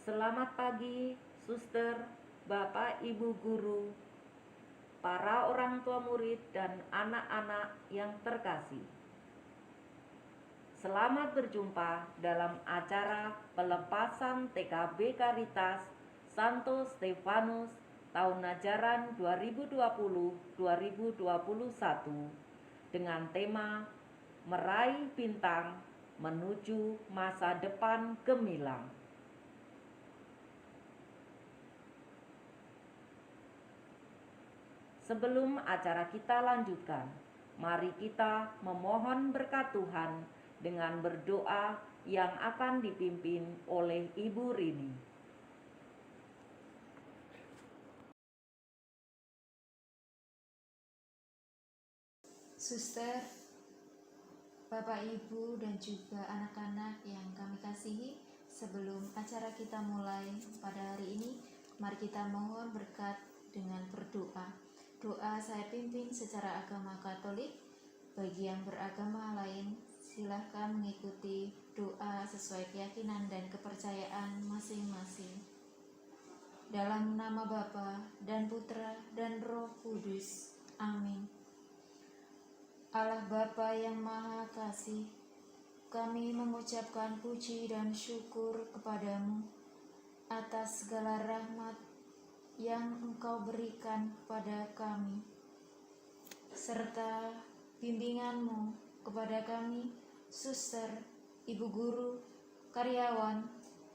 Selamat pagi, suster, bapak, ibu guru, para orang tua murid, dan anak-anak yang terkasih. Selamat berjumpa dalam acara pelepasan TKB Caritas Santo Stefanus tahun ajaran 2020-2021 dengan tema Meraih Bintang Menuju Masa Depan Gemilang. Sebelum acara kita lanjutkan, mari kita memohon berkat Tuhan dengan berdoa yang akan dipimpin oleh Ibu Rini. Suster, Bapak, Ibu, dan juga anak-anak yang kami kasihi, sebelum acara kita mulai pada hari ini, mari kita mohon berkat dengan berdoa. Doa saya pimpin secara agama Katolik. Bagi yang beragama lain, silahkan mengikuti doa sesuai keyakinan dan kepercayaan masing-masing. Dalam nama Bapa dan Putra dan Roh Kudus. Amin. Allah Bapa yang Maha Kasih, kami mengucapkan puji dan syukur kepadamu atas segala rahmat yang Engkau berikan kepada kami, serta bimbingan-Mu kepada kami, suster, ibu guru, karyawan,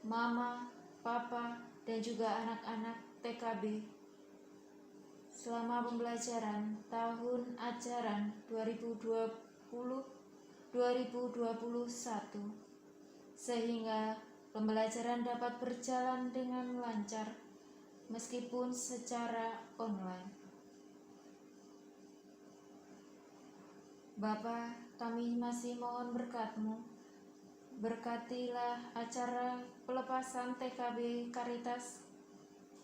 mama, papa, dan juga anak-anak TKB. Selama pembelajaran tahun ajaran 2020-2021, sehingga pembelajaran dapat berjalan dengan lancar meskipun secara online. Bapa, kami masih mohon berkat-Mu. Berkatilah acara pelepasan TKB Caritas.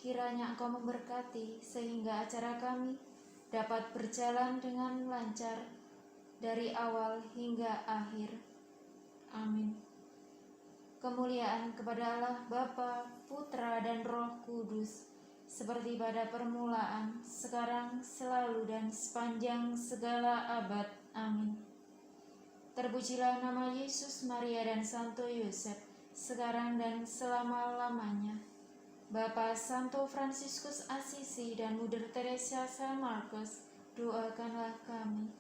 Kiranya Engkau memberkati sehingga acara kami dapat berjalan dengan lancar dari awal hingga akhir. Amin. Kemuliaan kepada Allah Bapa, Putra, dan Roh Kudus, seperti pada permulaan, sekarang, selalu, dan sepanjang segala abad. Amin. Terpujilah nama Yesus, Maria, dan Santo Yosef, sekarang dan selama-lamanya. Bapak Santo Fransiskus Assisi dan Mother Teresa San Marcos, doakanlah kami.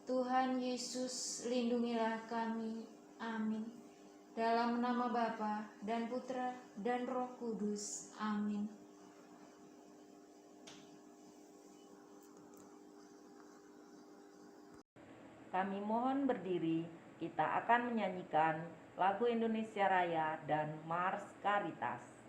Tuhan Yesus, lindungilah kami. Amin. Dalam nama Bapa dan Putra dan Roh Kudus. Amin. Kami mohon berdiri, kita akan menyanyikan lagu Indonesia Raya dan Mars Caritas.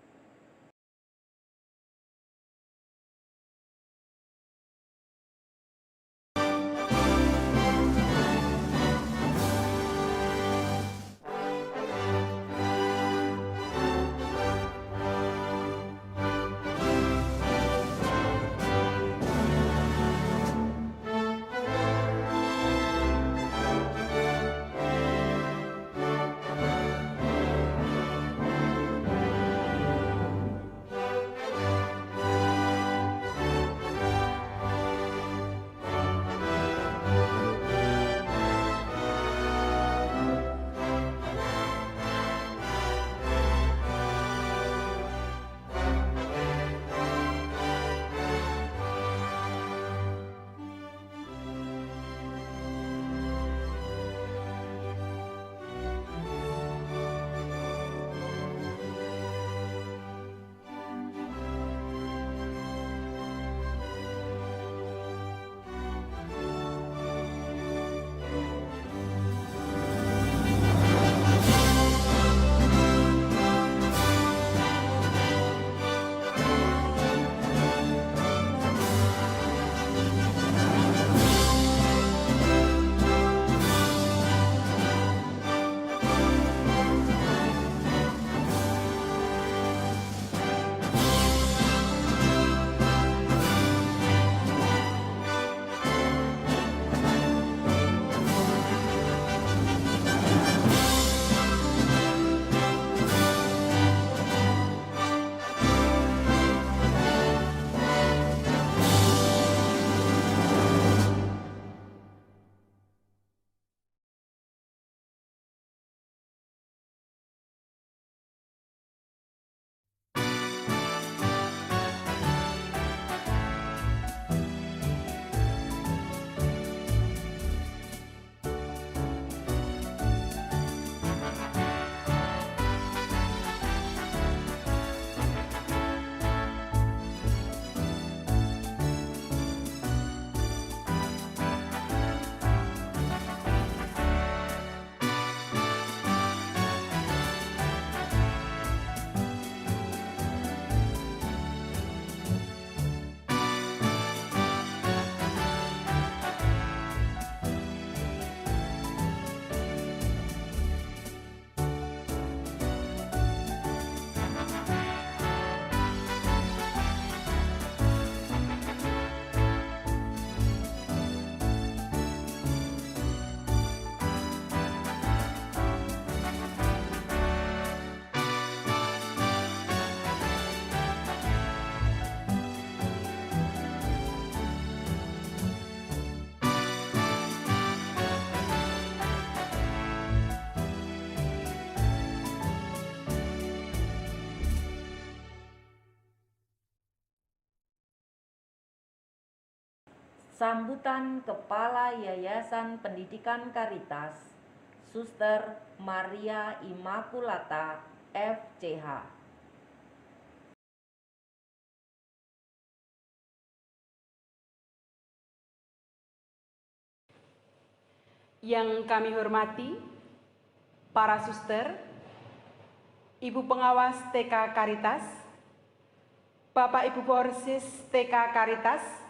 Sambutan Kepala Yayasan Pendidikan Karitas, Suster Maria Immaculata, FCH. Yang kami hormati, para suster, Ibu Pengawas TK Karitas, Bapak Ibu Porsis TK Karitas,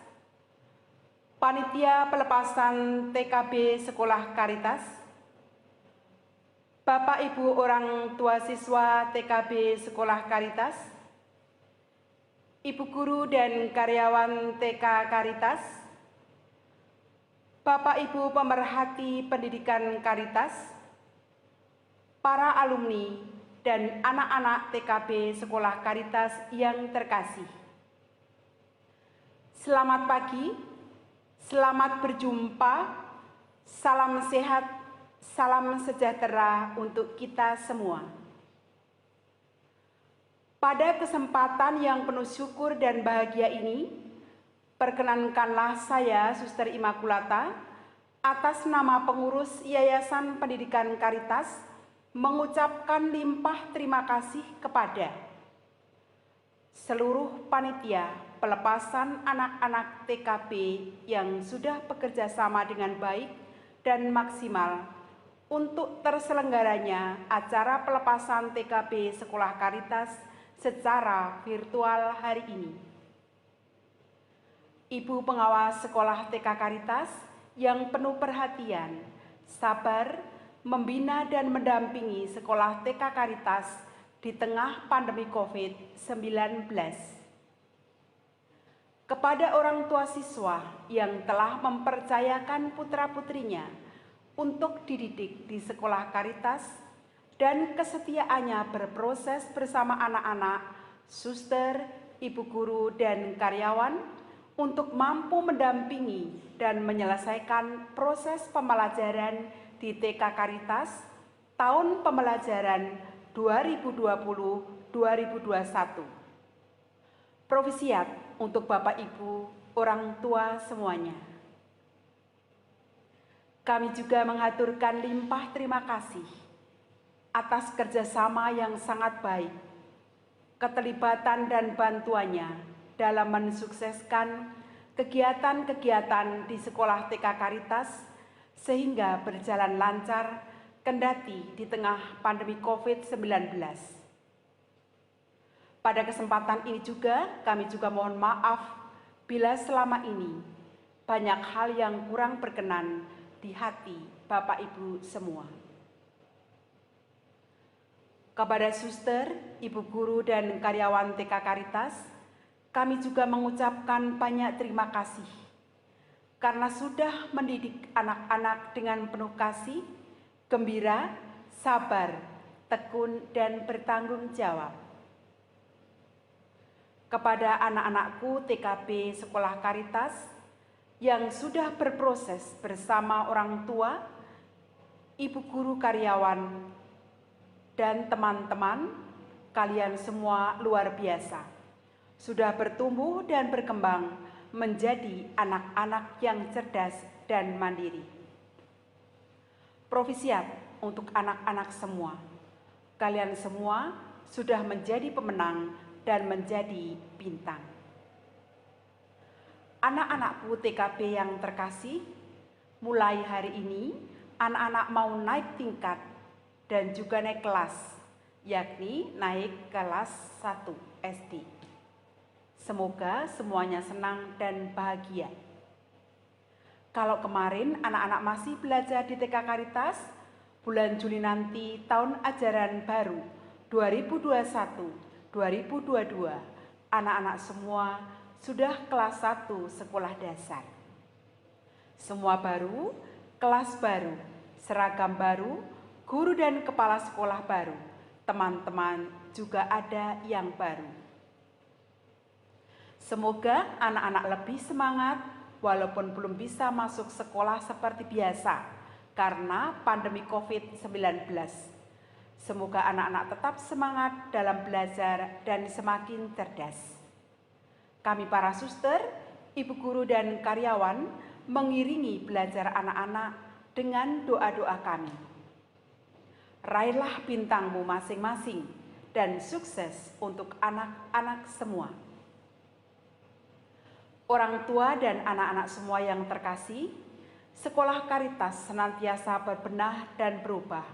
Panitia Pelepasan TKB Sekolah Karitas, Bapak Ibu orang tua siswa TKB Sekolah Karitas, Ibu guru dan karyawan TK Karitas, Bapak Ibu pemerhati pendidikan Karitas, para alumni dan anak-anak TKB Sekolah Karitas yang terkasih. Selamat pagi, selamat berjumpa, salam sehat, salam sejahtera untuk kita semua. Pada kesempatan yang penuh syukur dan bahagia ini, perkenankanlah saya, Suster Immaculata, atas nama pengurus Yayasan Pendidikan Karitas, mengucapkan limpah terima kasih kepada seluruh panitia pelepasan anak-anak TKB yang sudah bekerja sama dengan baik dan maksimal untuk terselenggaranya acara pelepasan TKB Sekolah Karitas secara virtual hari ini. Ibu Pengawas Sekolah TK Karitas yang penuh perhatian, sabar, membina dan mendampingi Sekolah TK Karitas di tengah pandemi COVID-19. Kepada orang tua siswa yang telah mempercayakan putra-putrinya untuk dididik di Sekolah Karitas dan kesetiaannya berproses bersama anak-anak, suster, ibu guru, dan karyawan untuk mampu mendampingi dan menyelesaikan proses pembelajaran di TK Karitas tahun pembelajaran 2020-2021. Provisiat untuk Bapak Ibu orang tua semuanya. Kami juga mengaturkan limpah terima kasih atas kerjasama yang sangat baik, keterlibatan dan bantuannya dalam mensukseskan kegiatan-kegiatan di Sekolah TK Karitas sehingga berjalan lancar kendati di tengah pandemi COVID-19. Pada kesempatan ini juga kami juga mohon maaf bila selama ini banyak hal yang kurang berkenan di hati Bapak Ibu semua. Kepada suster, ibu guru dan karyawan TK Karitas, kami juga mengucapkan banyak terima kasih karena sudah mendidik anak-anak dengan penuh kasih, gembira, sabar, tekun, dan bertanggung jawab. Kepada anak-anakku TKB Sekolah Karitas yang sudah berproses bersama orang tua, ibu guru karyawan, dan teman-teman, kalian semua luar biasa. Sudah bertumbuh dan berkembang menjadi anak-anak yang cerdas dan mandiri. Provisiat untuk anak-anak semua. Kalian semua sudah menjadi pemenang dan menjadi bintang. Anak-anakku TKB yang terkasih, mulai hari ini anak-anak mau naik tingkat dan juga naik kelas, yakni naik kelas 1 SD. Semoga semuanya senang dan bahagia. Kalau kemarin anak-anak masih belajar di TK Karitas, bulan Juli nanti tahun ajaran baru 2021-2022, anak-anak semua sudah kelas 1 sekolah dasar. Semua baru, kelas baru, seragam baru, guru dan kepala sekolah baru, teman-teman juga ada yang baru. Semoga anak-anak lebih semangat walaupun belum bisa masuk sekolah seperti biasa karena pandemi COVID-19. Semoga anak-anak tetap semangat dalam belajar dan semakin cerdas. Kami para suster, ibu guru dan karyawan mengiringi belajar anak-anak dengan doa-doa kami. Raihlah bintangmu masing-masing dan sukses untuk anak-anak semua. Orang tua dan anak-anak semua yang terkasih, Sekolah Caritas senantiasa berbenah dan berubah,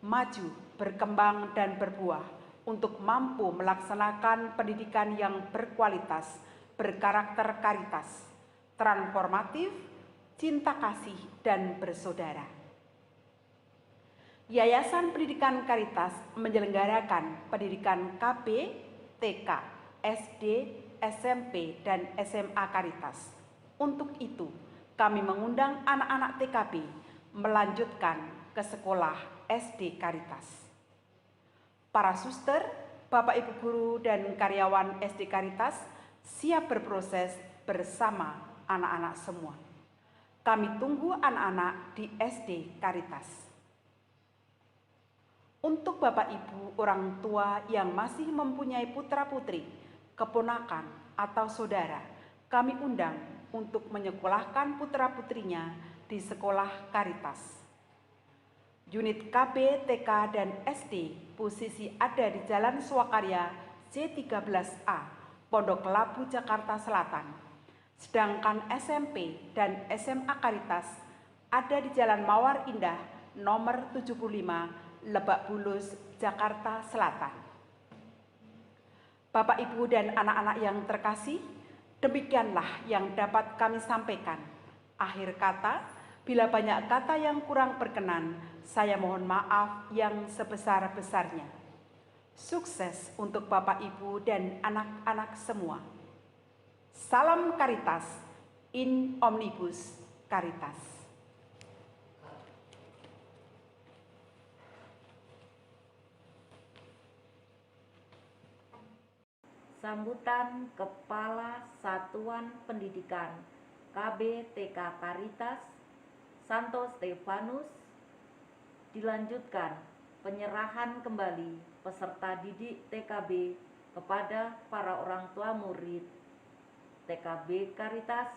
maju, berkembang dan berbuah untuk mampu melaksanakan pendidikan yang berkualitas, berkarakter karitas, transformatif, cinta kasih, dan bersaudara. Yayasan Pendidikan Caritas menyelenggarakan pendidikan KB, TK, SD, SMP, dan SMA Caritas. Untuk itu, kami mengundang anak-anak TKB melanjutkan ke sekolah SD Caritas. Para suster, Bapak Ibu guru, dan karyawan SD Caritas siap berproses bersama anak-anak semua. Kami tunggu anak-anak di SD Caritas. Untuk Bapak Ibu orang tua yang masih mempunyai putra-putri, keponakan, atau saudara, kami undang untuk menyekolahkan putra-putrinya di sekolah Caritas. Unit KB, TK, dan SD posisi ada di Jalan Swakarya C13A, Pondok Labu, Jakarta Selatan. Sedangkan SMP dan SMA Caritas ada di Jalan Mawar Indah nomor 75, Lebak Bulus, Jakarta Selatan. Bapak, Ibu, dan anak-anak yang terkasih, demikianlah yang dapat kami sampaikan. Akhir kata, bila banyak kata yang kurang berkenan, saya mohon maaf yang sebesar-besarnya. Sukses untuk Bapak, Ibu, dan anak-anak semua. Salam Caritas, in omnibus Caritas. Sambutan Kepala Satuan Pendidikan KB TK Caritas, Santo Stefanus, dilanjutkan penyerahan kembali peserta didik TKB kepada para orang tua murid TKB Caritas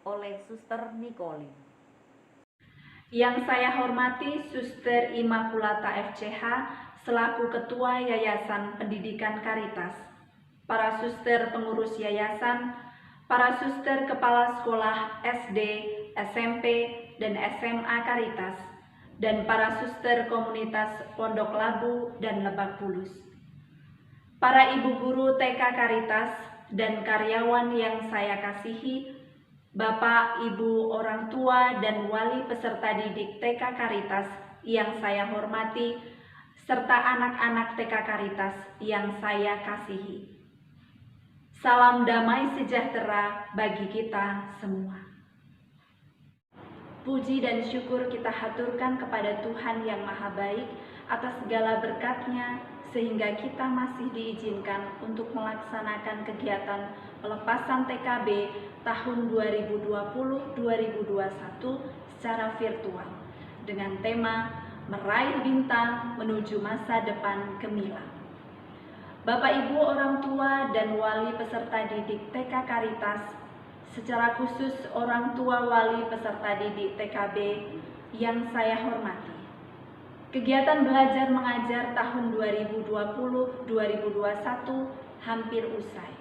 oleh Suster Nicole. Yang saya hormati Suster Immaculata FCH selaku Ketua Yayasan Pendidikan Caritas, para suster pengurus yayasan, para suster kepala sekolah SD, SMP, dan SMA Caritas, dan para suster komunitas Pondok Labu dan Lebak Bulus. Para ibu guru TK Caritas dan karyawan yang saya kasihi, Bapak, Ibu, orang tua, dan wali peserta didik TK Caritas yang saya hormati, serta anak-anak TK Caritas yang saya kasihi. Salam damai sejahtera bagi kita semua. Puji dan syukur kita haturkan kepada Tuhan yang Maha Baik atas segala berkat-Nya, sehingga kita masih diizinkan untuk melaksanakan kegiatan pelepasan TKB tahun 2020-2021 secara virtual dengan tema Meraih Bintang Menuju Masa Depan Gemilang. Bapak, Ibu, orang tua, dan wali peserta didik TK Caritas, secara khusus orang tua wali peserta didik TKB yang saya hormati. Kegiatan belajar mengajar tahun 2020-2021 hampir usai.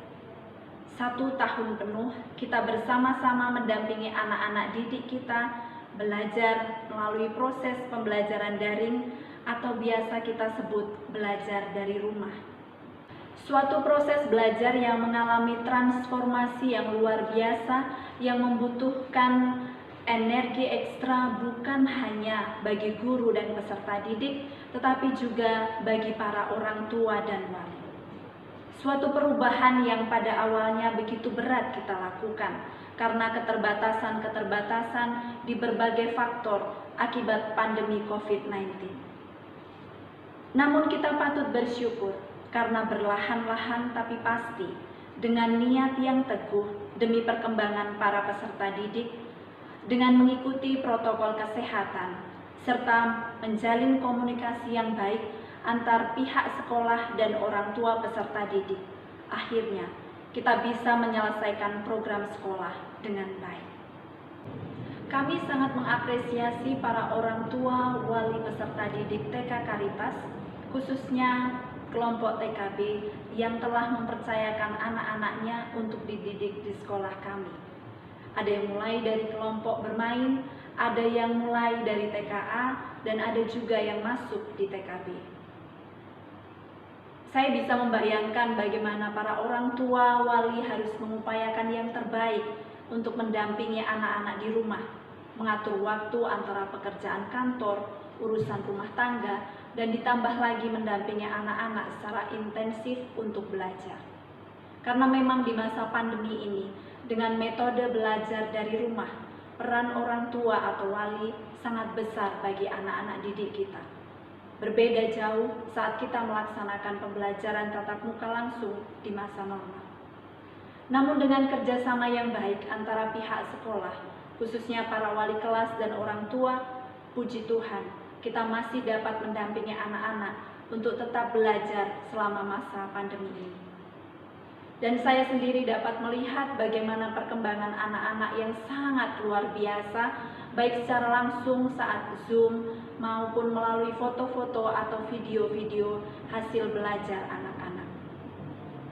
1 tahun penuh kita bersama-sama mendampingi anak-anak didik kita belajar melalui proses pembelajaran daring atau biasa kita sebut belajar dari rumah. Suatu proses belajar yang mengalami transformasi yang luar biasa yang membutuhkan energi ekstra bukan hanya bagi guru dan peserta didik, tetapi juga bagi para orang tua dan wali. Suatu perubahan yang pada awalnya begitu berat kita lakukan karena keterbatasan-keterbatasan di berbagai faktor akibat pandemi COVID-19. Namun kita patut bersyukur karena berlahan-lahan tapi pasti, dengan niat yang teguh demi perkembangan para peserta didik, dengan mengikuti protokol kesehatan, serta menjalin komunikasi yang baik antar pihak sekolah dan orang tua peserta didik. Akhirnya, kita bisa menyelesaikan program sekolah dengan baik. Kami sangat mengapresiasi para orang tua, wali peserta didik TK Caritas, khususnya kelompok TKB yang telah mempercayakan anak-anaknya untuk dididik di sekolah kami. Ada yang mulai dari kelompok bermain, ada yang mulai dari TKA, dan ada juga yang masuk di TKB. Saya bisa membayangkan bagaimana para orang tua, wali harus mengupayakan yang terbaik untuk mendampingi anak-anak di rumah, mengatur waktu antara pekerjaan kantor, urusan rumah tangga, dan ditambah lagi mendampingi anak-anak secara intensif untuk belajar. Karena memang di masa pandemi ini, dengan metode belajar dari rumah, peran orang tua atau wali sangat besar bagi anak-anak didik kita. Berbeda jauh saat kita melaksanakan pembelajaran tatap muka langsung di masa normal. Namun dengan kerjasama yang baik antara pihak sekolah, khususnya para wali kelas dan orang tua, puji Tuhan, kita masih dapat mendampingi anak-anak untuk tetap belajar selama masa pandemi ini. Dan saya sendiri dapat melihat bagaimana perkembangan anak-anak yang sangat luar biasa, baik secara langsung saat Zoom maupun melalui foto-foto atau video-video hasil belajar anak-anak.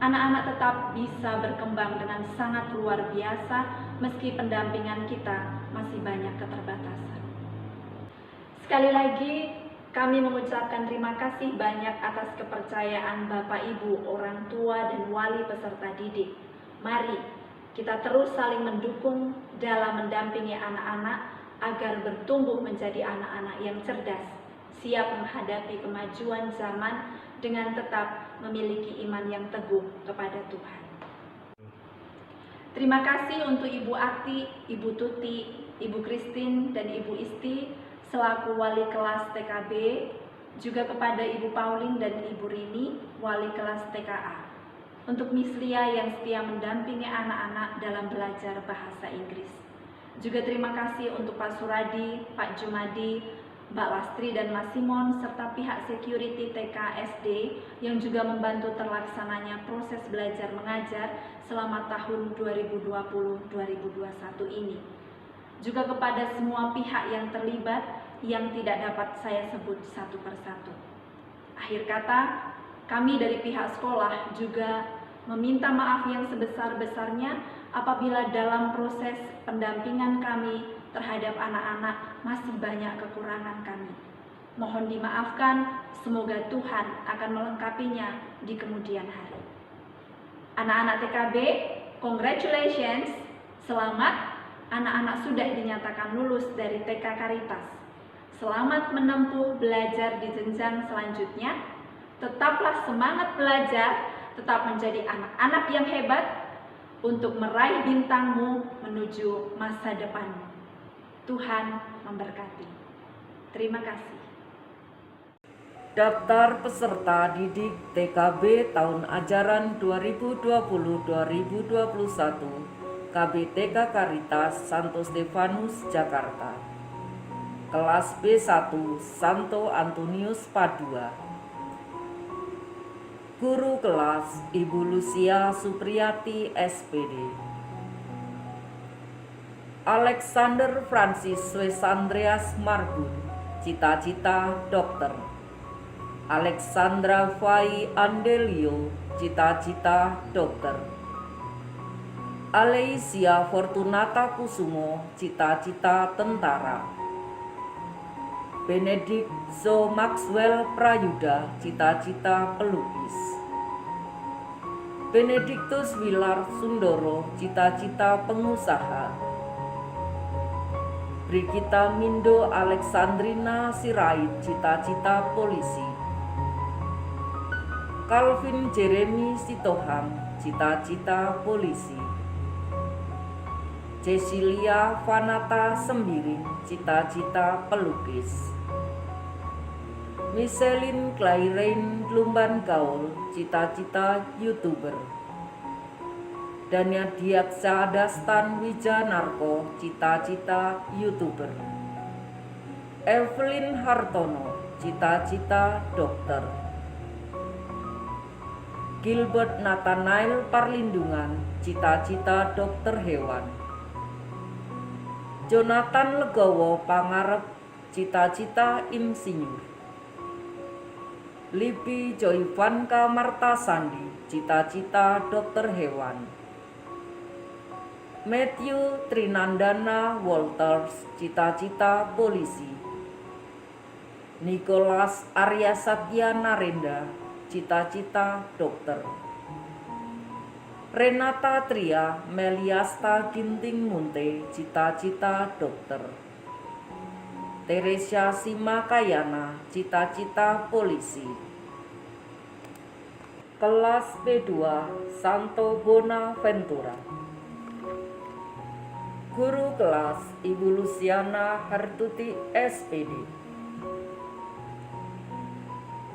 Anak-anak tetap bisa berkembang dengan sangat luar biasa meski pendampingan kita masih banyak keterbatasan. Sekali lagi, kami mengucapkan terima kasih banyak atas kepercayaan Bapak Ibu, orang tua dan wali peserta didik. Mari kita terus saling mendukung dalam mendampingi anak-anak agar bertumbuh menjadi anak-anak yang cerdas, siap menghadapi kemajuan zaman dengan tetap memiliki iman yang teguh kepada Tuhan. Terima kasih untuk Ibu Ati, Ibu Tuti, Ibu Christine, dan Ibu Isti selaku wali kelas TKB, juga kepada Ibu Pauline dan Ibu Rini, wali kelas TKA. Untuk Miss Lia yang setia mendampingi anak-anak dalam belajar bahasa Inggris. Juga terima kasih untuk Pak Suradi, Pak Jumadi, Mbak Lastri dan Mas Simon, serta pihak security TK SD yang juga membantu terlaksananya proses belajar mengajar selama tahun 2020-2021 ini. Juga kepada semua pihak yang terlibat yang tidak dapat saya sebut satu persatu. Akhir kata, kami dari pihak sekolah juga meminta maaf yang sebesar-besarnya apabila dalam proses pendampingan kami terhadap anak-anak masih banyak kekurangan kami. Mohon dimaafkan, semoga Tuhan akan melengkapinya di kemudian hari. Anak-anak TKB, congratulations, selamat, anak-anak sudah dinyatakan lulus dari TK Caritas. Selamat menempuh belajar di jenjang selanjutnya, tetaplah semangat belajar, tetap menjadi anak-anak yang hebat untuk meraih bintangmu menuju masa depanmu. Tuhan memberkati. Terima kasih. Daftar peserta didik TKB tahun ajaran 2020-2021 KB TK Caritas Santo Stefanus, Jakarta. Kelas B1 Santo Antonius Padua. Guru kelas Ibu Lucia Supriyati SPD. Alexander Francis Wesandreas Marbun, cita-cita dokter. Alexandra Fai Andelio, cita-cita dokter. Alesia Fortunata Kusumo, cita-cita tentara. Benedict Zo Maxwell Prayuda, cita-cita pelukis. Benedictus Wilar Sundoro, cita-cita pengusaha. Brigita Mindo Alexandrina Sirait, cita-cita polisi. Calvin Jeremy Sitohang, cita-cita polisi. Cecilia Vanata Sembiring, cita-cita pelukis. Micheline Clairain Lumban Gaul, cita-cita YouTuber. Dania Diaksa Dastan Wijanarko, cita-cita YouTuber. Evelyn Hartono, cita-cita dokter. Gilbert Nathanael Parlindungan, cita-cita dokter hewan. Jonathan Legowo Pangarep, cita-cita insinyur. Libby Joyvanka Martasandi, cita-cita dokter hewan. Matthew Trinandana Walters, cita-cita polisi. Nicholas Arya Satya Narenda, cita-cita dokter. Renata Tria Meliasta Ginting Munte, cita-cita dokter. Teresia Simakayana, cita-cita polisi. Kelas P2 Santo Bonaventura. Guru kelas Ibu Luciana Hartuti SPD.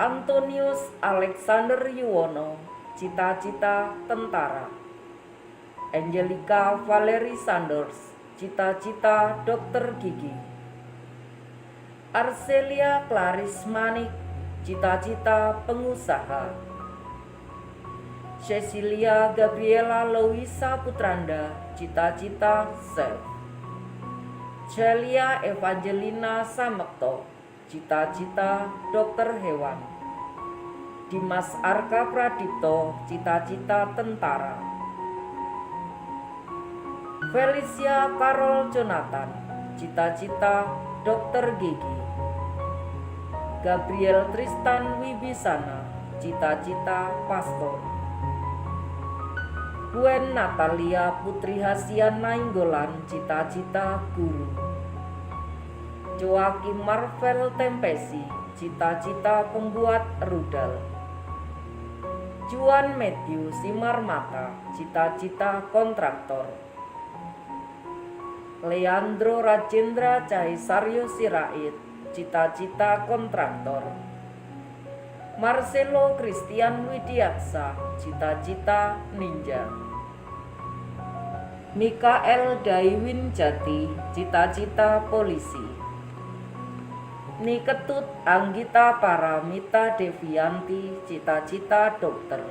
Antonius Alexander Yuwono, cita-cita tentara. Angelica Valerie Sanders, cita-cita dokter gigi. Arcelia Clarice Manik, cita-cita pengusaha. Cecilia Gabriela Louisa Putranda, cita-cita chef. Celia Evangelina Samekto, cita-cita dokter hewan. Dimas Arka Pradipto, cita-cita tentara. Felicia Carol Jonathan, cita-cita dokter gigi. Gabriel Tristan Wibisana, cita-cita pastor. Gwen Natalia Putri Hasian Nainggolan, cita-cita guru. Joakim Marvel Tempesi, cita-cita pembuat rudal. Juan Matthew Simarmata, cita-cita kontraktor. Leandro Rajendra Caesaryo Sirait, cita-cita kontraktor. Marcelo Christian Widiaksa, cita-cita ninja. Mikael Daiwin Jati, cita-cita polisi. Niketut Anggita Paramita Devianti, cita-cita dokter.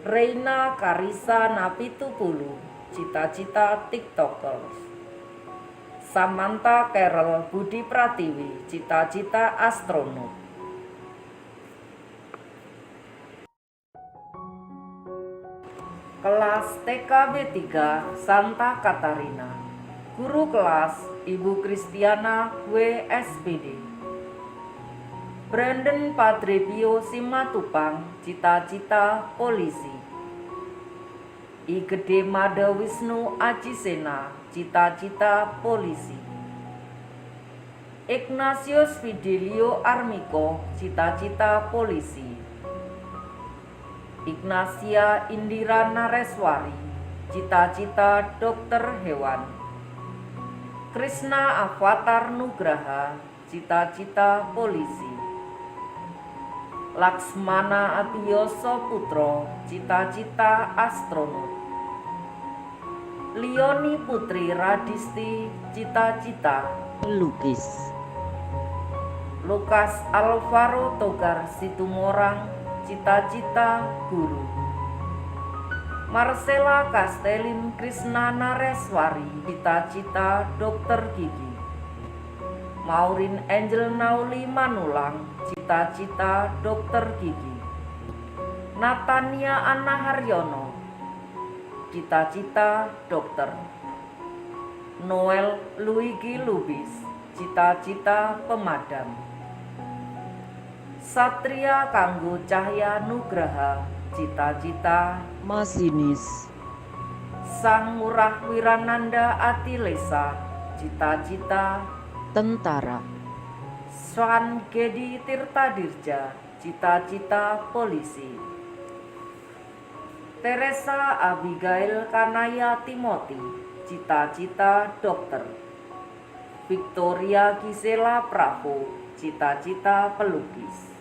Reina Karisa Napitupulu, cita-cita tiktokers. Samantha Carol Budi Pratiwi, cita-cita astronot. Kelas TKB 3 Santa Katarina. Guru kelas Ibu Kristiana WSPD. Brandon Padre Pio Simatupang, cita-cita polisi. Igede Mada Wisnu Aji-Sena, cita-cita polisi. Ignatius Fidelio Armiko, cita-cita polisi. Ignacia Indira Nareswari, cita-cita dokter hewan. Krishna Avatar Nugraha, cita-cita polisi. Laksmana Atiyoso Putro, cita-cita astronot. Lioni Putri Radisti, cita-cita pelukis. Lukas Alvaro Togar Situmorang, cita-cita guru. Marcella Kastelin Krishna Nareswari, cita-cita dokter gigi. Maureen Angel Nauli Manulang, cita-cita dokter gigi. Natania Anna Haryono, cita-cita dokter. Noel Luigi Lubis, cita-cita pemadam. Satria Kanggo Cahya Nugraha, cita-cita masinis. Sang Murah Wirananda Atilesa, cita-cita tentara. Swan Gedi Tirtadirja, cita-cita polisi. Teresa Abigail Kanaya Timoti, cita-cita dokter. Victoria Gisela Pravo, cita-cita pelukis.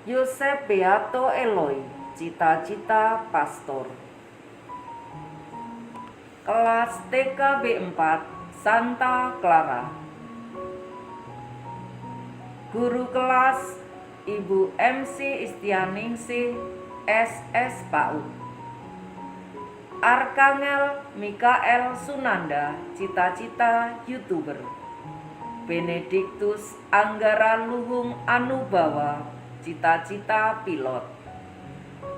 Yosef Beato Eloy, cita-cita pastor. Kelas TKB 4 Santa Clara. Guru kelas Ibu MC Istianingsih SS PAUD. Arkangel Mikael Sunanda, cita-cita YouTuber. Benediktus Anggara Luhung Anubawa, cita-cita pilot.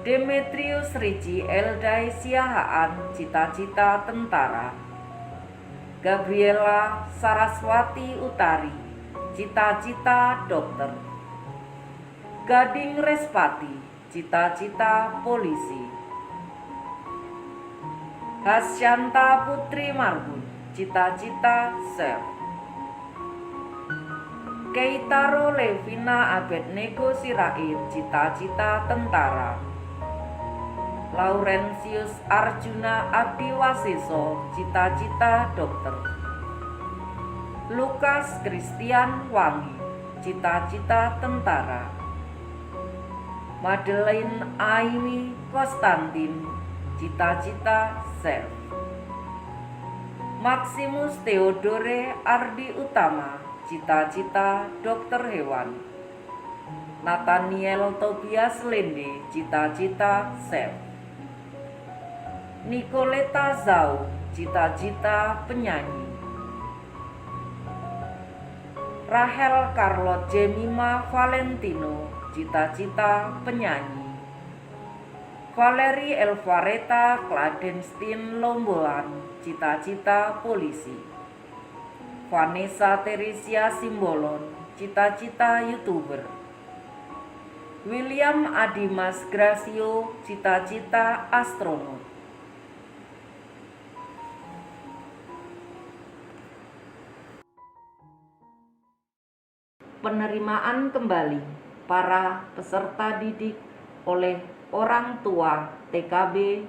Demetrius Riji Eldai Siahaan, cita-cita tentara. Gabriela Saraswati Utari, cita-cita dokter. Gading Respati, cita-cita polisi. Hasyanta Putri Marbun, cita-cita chef. Keitaro Levina Abednego Sirait, cita-cita tentara. Laurentius Arjuna Abdiwaseso, cita-cita dokter. Lukas Christian Wangi, cita-cita tentara. Madeleine Aimi Konstantin, cita-cita chef. Maximus Theodore Ardi Utama, cita-cita dokter hewan. Nathaniel Tobias Lende, cita-cita chef. Nicoleta Zhao, cita-cita penyanyi. Rahel Carlot Jemima Valentino, cita-cita penyanyi. Valeri Elvareta Kladenstein Lomboan, cita-cita polisi. Vanessa Teresia Simbolon, cita-cita YouTuber. William Adimas Gracio, cita-cita astronot. Penerimaan kembali para peserta didik oleh orang tua TKB,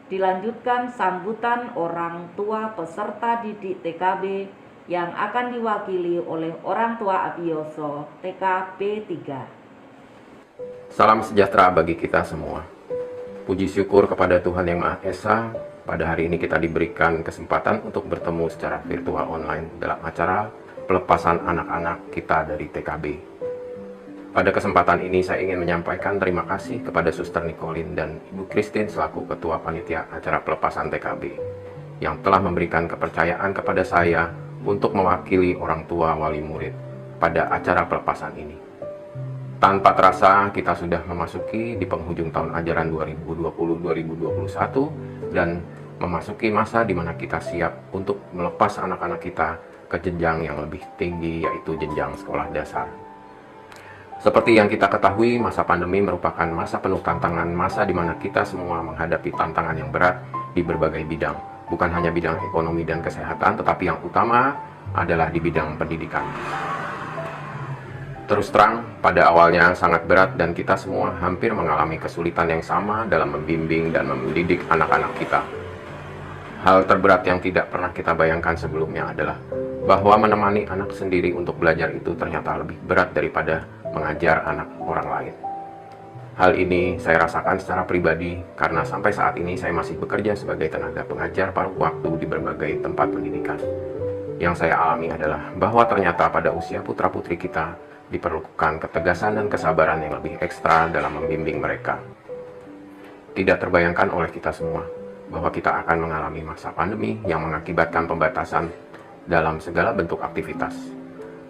dilanjutkan sambutan orang tua peserta didik TKB yang akan diwakili oleh orang tua Abioso TKB 3. Salam sejahtera bagi kita semua. Puji syukur kepada Tuhan Yang Maha Esa, pada hari ini kita diberikan kesempatan untuk bertemu secara virtual online dalam acara pelepasan anak-anak kita dari TKB. Pada kesempatan ini saya ingin menyampaikan terima kasih kepada Suster Nicolin dan Ibu Christine selaku Ketua Panitia acara pelepasan TKB yang telah memberikan kepercayaan kepada saya untuk mewakili orang tua wali murid pada acara pelepasan ini. Tanpa terasa kita sudah memasuki di penghujung tahun ajaran 2020-2021 dan memasuki masa di mana kita siap untuk melepas anak-anak kita ke jenjang yang lebih tinggi, yaitu jenjang sekolah dasar. Seperti yang kita ketahui, masa pandemi merupakan masa penuh tantangan, masa di mana kita semua menghadapi tantangan yang berat di berbagai bidang. Bukan hanya bidang ekonomi dan kesehatan, tetapi yang utama adalah di bidang pendidikan. Terus terang, pada awalnya sangat berat dan kita semua hampir mengalami kesulitan yang sama dalam membimbing dan mendidik anak-anak kita. Hal terberat yang tidak pernah kita bayangkan sebelumnya adalah bahwa menemani anak sendiri untuk belajar itu ternyata lebih berat daripada mengajar anak orang lain. Hal ini saya rasakan secara pribadi karena sampai saat ini saya masih bekerja sebagai tenaga pengajar paruh waktu di berbagai tempat pendidikan. Yang saya alami adalah bahwa ternyata pada usia putra-putri kita diperlukan ketegasan dan kesabaran yang lebih ekstra dalam membimbing mereka. Tidak terbayangkan oleh kita semua bahwa kita akan mengalami masa pandemi yang mengakibatkan pembatasan dalam segala bentuk aktivitas.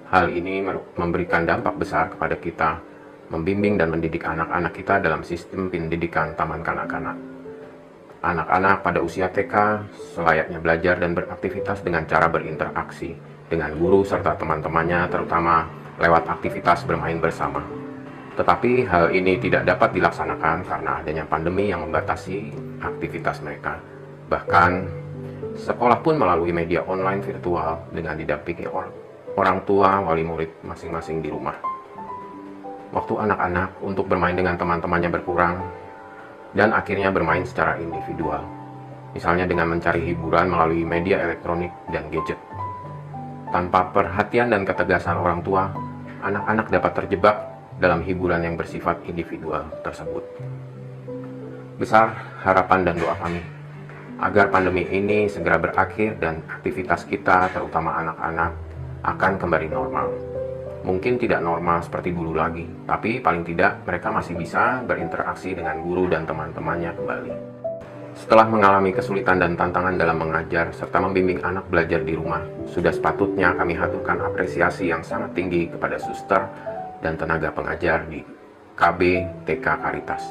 Hal ini memberikan dampak besar kepada kita membimbing dan mendidik anak-anak kita dalam sistem pendidikan taman kanak-kanak. Anak-anak pada usia TK selayaknya belajar dan beraktivitas dengan cara berinteraksi dengan guru serta teman-temannya, terutama lewat aktivitas bermain bersama. Tetapi hal ini tidak dapat dilaksanakan karena adanya pandemi yang membatasi aktivitas mereka. Bahkan sekolah pun melalui media online virtual dengan didampingi orang tua wali murid masing-masing di rumah. Waktu anak-anak untuk bermain dengan teman-temannya berkurang dan akhirnya bermain secara individual. Misalnya dengan mencari hiburan melalui media elektronik dan gadget. Tanpa perhatian dan ketegasan orang tua, anak-anak dapat terjebak dalam hiburan yang bersifat individual tersebut. Besar harapan dan doa kami agar pandemi ini segera berakhir dan aktivitas kita, terutama anak-anak, akan kembali normal. Mungkin tidak normal seperti dulu lagi, tapi paling tidak mereka masih bisa berinteraksi dengan guru dan teman-temannya kembali. Setelah mengalami kesulitan dan tantangan dalam mengajar serta membimbing anak belajar di rumah, sudah sepatutnya kami haturkan apresiasi yang sangat tinggi kepada suster dan tenaga pengajar di KB TK Caritas,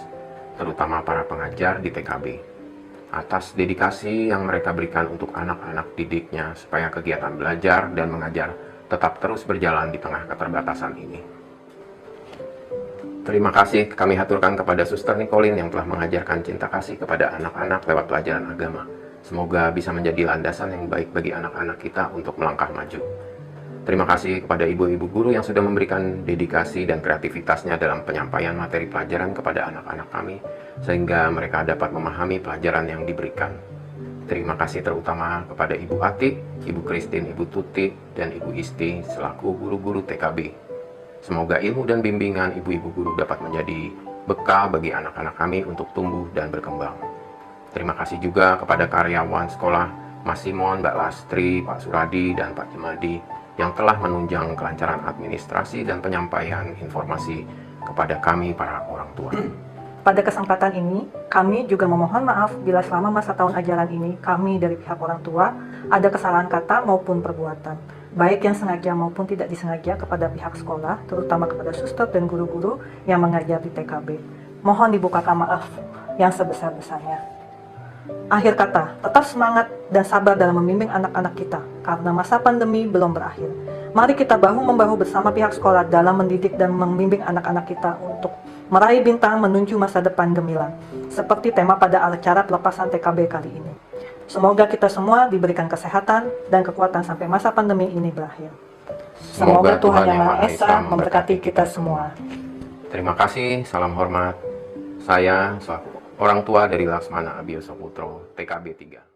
terutama para pengajar di TKB, atas dedikasi yang mereka berikan untuk anak-anak didiknya supaya kegiatan belajar dan mengajar tetap terus berjalan di tengah keterbatasan ini. Terima kasih kami haturkan kepada Suster Nicolin yang telah mengajarkan cinta kasih kepada anak-anak lewat pelajaran agama. Semoga bisa menjadi landasan yang baik bagi anak-anak kita untuk melangkah maju. Terima kasih kepada ibu-ibu guru yang sudah memberikan dedikasi dan kreativitasnya dalam penyampaian materi pelajaran kepada anak-anak kami, sehingga mereka dapat memahami pelajaran yang diberikan. Terima kasih terutama kepada Ibu Atik, Ibu Christine, Ibu Tuti, dan Ibu Isti selaku guru-guru TKB. Semoga ilmu dan bimbingan ibu-ibu guru dapat menjadi bekal bagi anak-anak kami untuk tumbuh dan berkembang. Terima kasih juga kepada karyawan sekolah, Mas Simon, Mbak Lastri, Pak Suradi, dan Pak Jemadi yang telah menunjang kelancaran administrasi dan penyampaian informasi kepada kami para orang tua. Pada kesempatan ini, kami juga memohon maaf bila selama masa tahun ajaran ini kami dari pihak orang tua ada kesalahan kata maupun perbuatan, baik yang sengaja maupun tidak disengaja kepada pihak sekolah, terutama kepada suster dan guru-guru yang mengajar di TKB. Mohon dibukakan maaf yang sebesar-besarnya. Akhir kata, tetap semangat dan sabar dalam membimbing anak-anak kita, karena masa pandemi belum berakhir. Mari kita bahu-membahu bersama pihak sekolah dalam mendidik dan membimbing anak-anak kita untuk meraih bintang menuju masa depan gemilang, seperti tema pada acara pelepasan TKB kali ini. Semoga kita semua diberikan kesehatan dan kekuatan sampai masa pandemi ini berakhir. Semoga Tuhan Yang Maha Esa memberkati kita semua. Terima kasih, salam hormat. Saya selaku orang tua dari Laksmana Abioso Putro, TKB 3.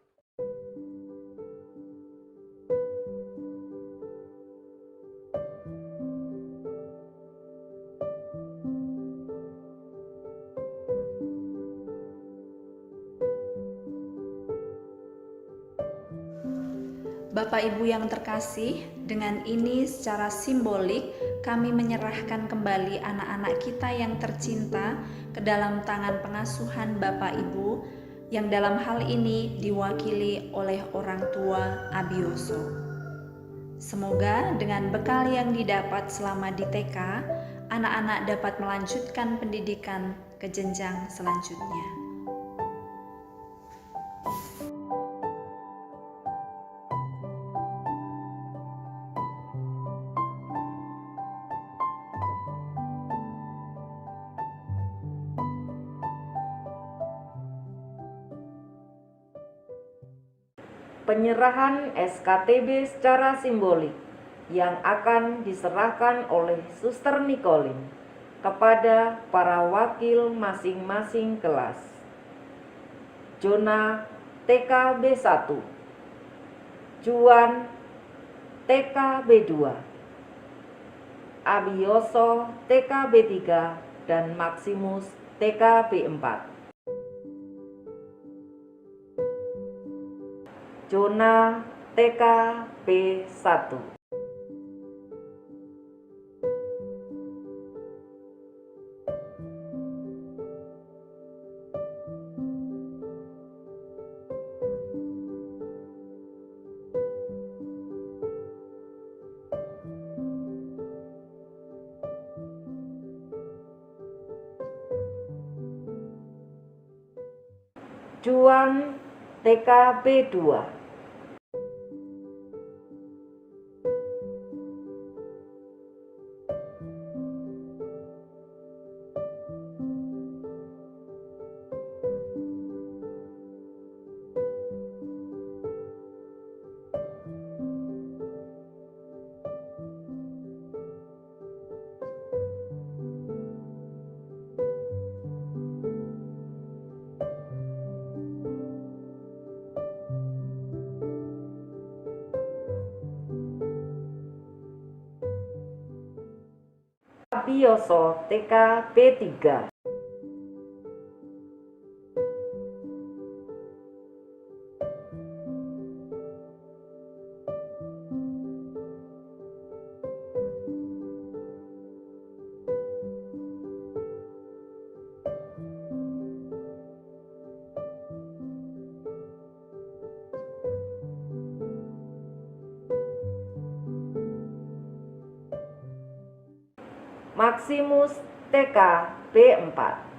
Bapak Ibu yang terkasih, dengan ini secara simbolik kami menyerahkan kembali anak-anak kita yang tercinta ke dalam tangan pengasuhan Bapak Ibu yang dalam hal ini diwakili oleh orang tua Abioso. Semoga dengan bekal yang didapat selama di TK, anak-anak dapat melanjutkan pendidikan ke jenjang selanjutnya. Penyerahan SKTB secara simbolik yang akan diserahkan oleh Suster Nicolin kepada para wakil masing-masing kelas. Jona TKB 1, Juan TKB 2, Abioso TKB 3, dan Maximus TKB 4. Jona TKB 1. Juan TKB 2. Abioso TKB 3. Maximus TK B4.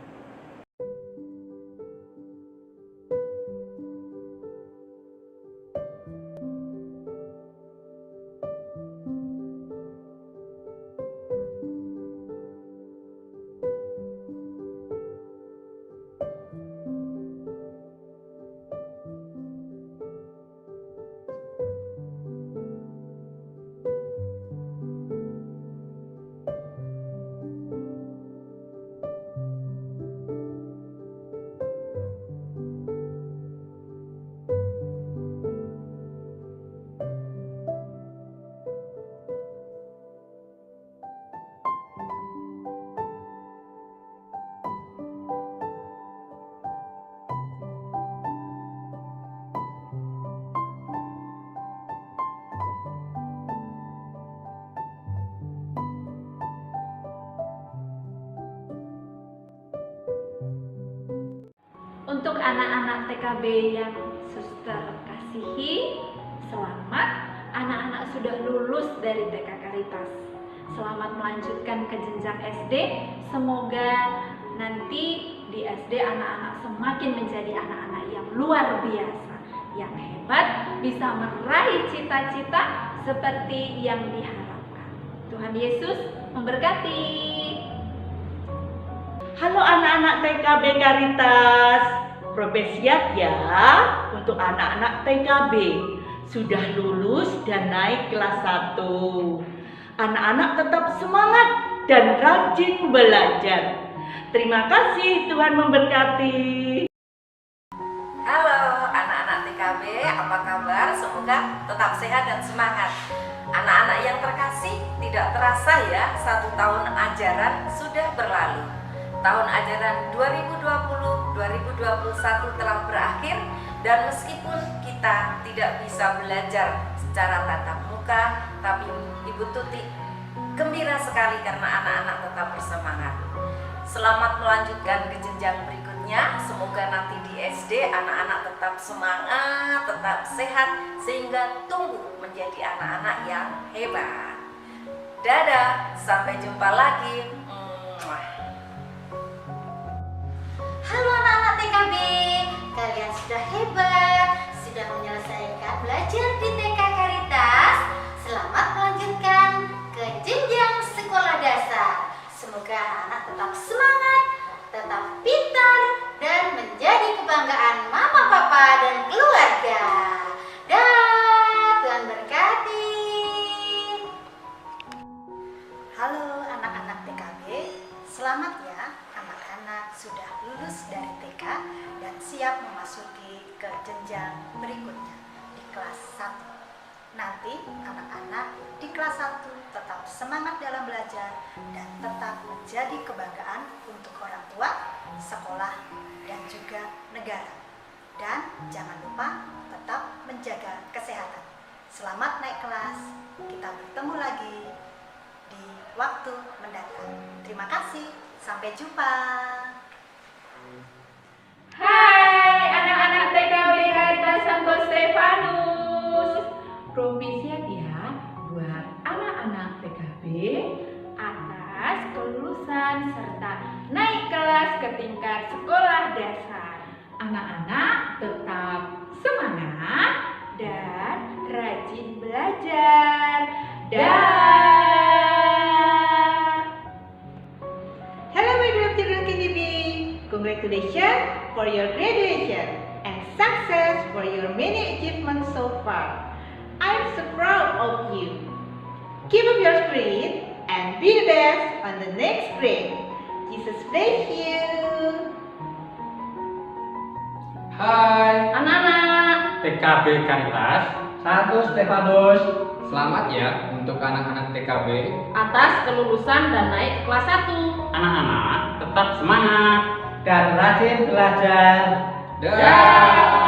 Untuk anak-anak TKB yang suster kasihi, selamat, anak-anak sudah lulus dari TK Caritas. Selamat melanjutkan ke jenjang SD. Semoga nanti di SD anak-anak semakin menjadi anak-anak yang luar biasa, yang hebat, bisa meraih cita-cita seperti yang diharapkan. Tuhan Yesus memberkati. Halo anak-anak TKB Caritas, bersiap ya untuk anak-anak TKB sudah lulus dan naik kelas 1. Anak-anak tetap semangat dan rajin belajar. Terima kasih, Tuhan memberkati. Halo anak-anak TKB, apa kabar? Semoga tetap sehat dan semangat. Anak-anak yang terkasih, tidak terasa ya 1 tahun ajaran sudah berlalu. Tahun ajaran 2020-2021 telah berakhir, dan meskipun kita tidak bisa belajar secara tatap muka, tapi Ibu Tuti gembira sekali karena anak-anak tetap bersemangat. Selamat melanjutkan ke jenjang berikutnya. Semoga nanti di SD anak-anak tetap semangat, tetap sehat, sehingga tumbuh menjadi anak-anak yang hebat. Dadah, sampai jumpa lagi. Halo anak-anak TKB, kalian sudah hebat, sudah menyelesaikan belajar di TK Caritas. Selamat melanjutkan ke jenjang sekolah dasar. Semoga anak-anak tetap semangat, tetap pintar, dan menjadi kebanggaan mama, papa, dan keluarga. Tuhan berkati. Halo anak-anak TKB, selamat ya. Anak-anak sudah lulus dari TK dan siap memasuki ke jenjang berikutnya di kelas 1. Nanti anak-anak di kelas 1 tetap semangat dalam belajar dan tetap menjadi kebanggaan untuk orang tua, sekolah, dan juga negara. Dan jangan lupa tetap menjaga kesehatan. Selamat naik kelas. Kita bertemu lagi di waktu mendatang. Terima kasih. Sampai jumpa. Hai anak-anak TKB Caritas Santo Stefanus. Propisiat ya buat anak-anak TKB atas kelulusan serta naik kelas ke tingkat sekolah dasar. Anak-anak tetap semangat dan rajin belajar. Hello my dear children KDB, congratulations for your graduation and success for your many achievements so far. I'm so proud of you. Keep up your spirit and be the best on the next grade. Jesus bless you. Hai Anak-anak, TKB Caritas Santo Stefanus. Selamat ya untuk anak-anak TKB atas kelulusan dan naik kelas 1. Anak-anak tetap semangat Dan rajin belajar. Dah.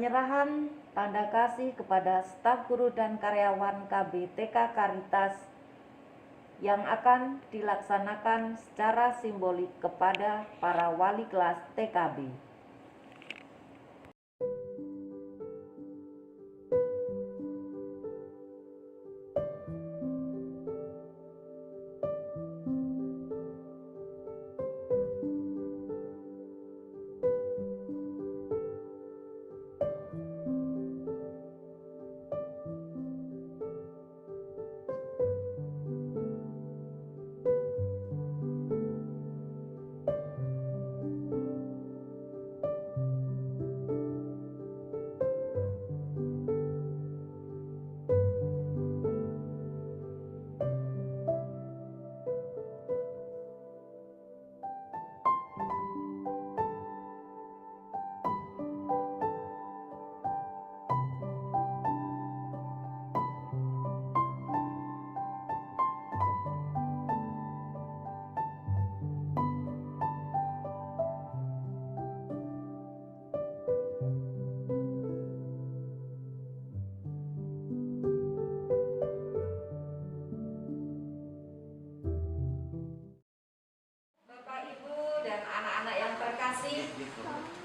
penyerahan tanda kasih kepada staf guru dan karyawan KB TK Karitas yang akan dilaksanakan secara simbolik kepada para wali kelas TKB.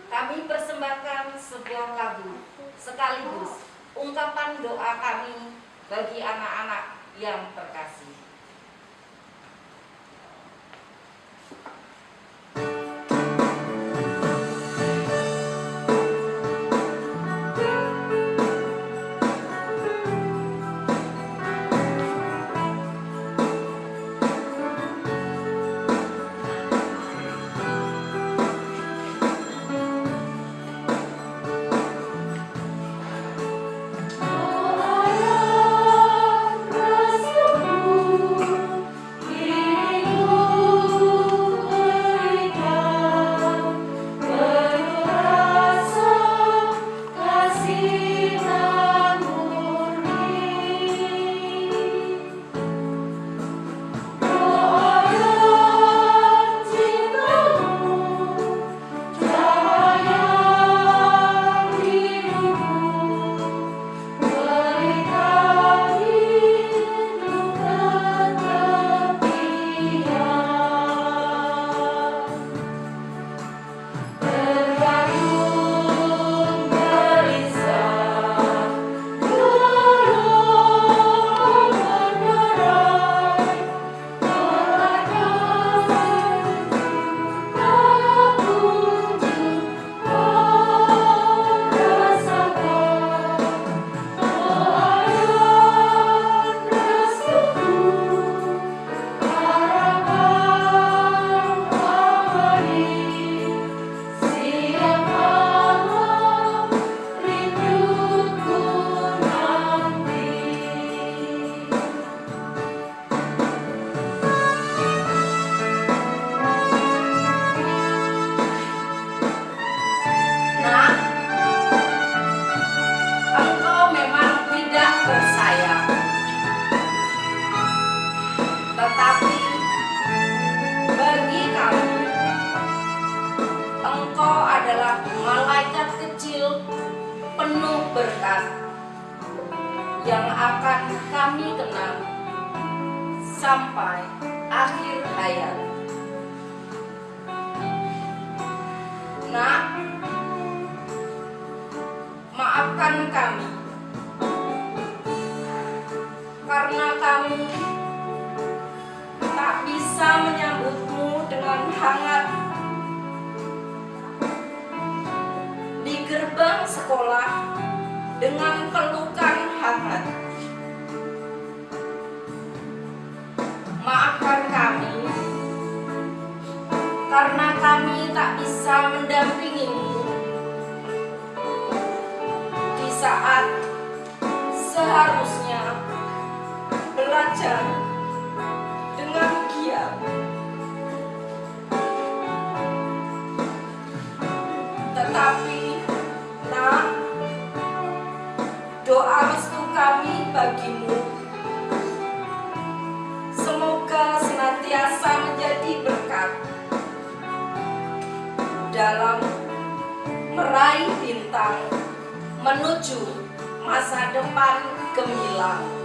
Kami persembahkan sebuah lagu sekaligus ungkapan doa kami bagi anak-anak yang terkasih. penuh berkat yang akan kami kenang sampai akhir hayat. Nak, maafkan kami karena kami tak bisa menyambutmu dengan hangat di gerbang sekolah dengan pelukan hangat. Maafkan kami karena kami tak bisa mendampingimu di saat seharusnya belajar dengan giat. Tetapi, Nak, doa restu kami bagimu semoga senantiasa menjadi berkat dalam meraih bintang menuju masa depan gemilang.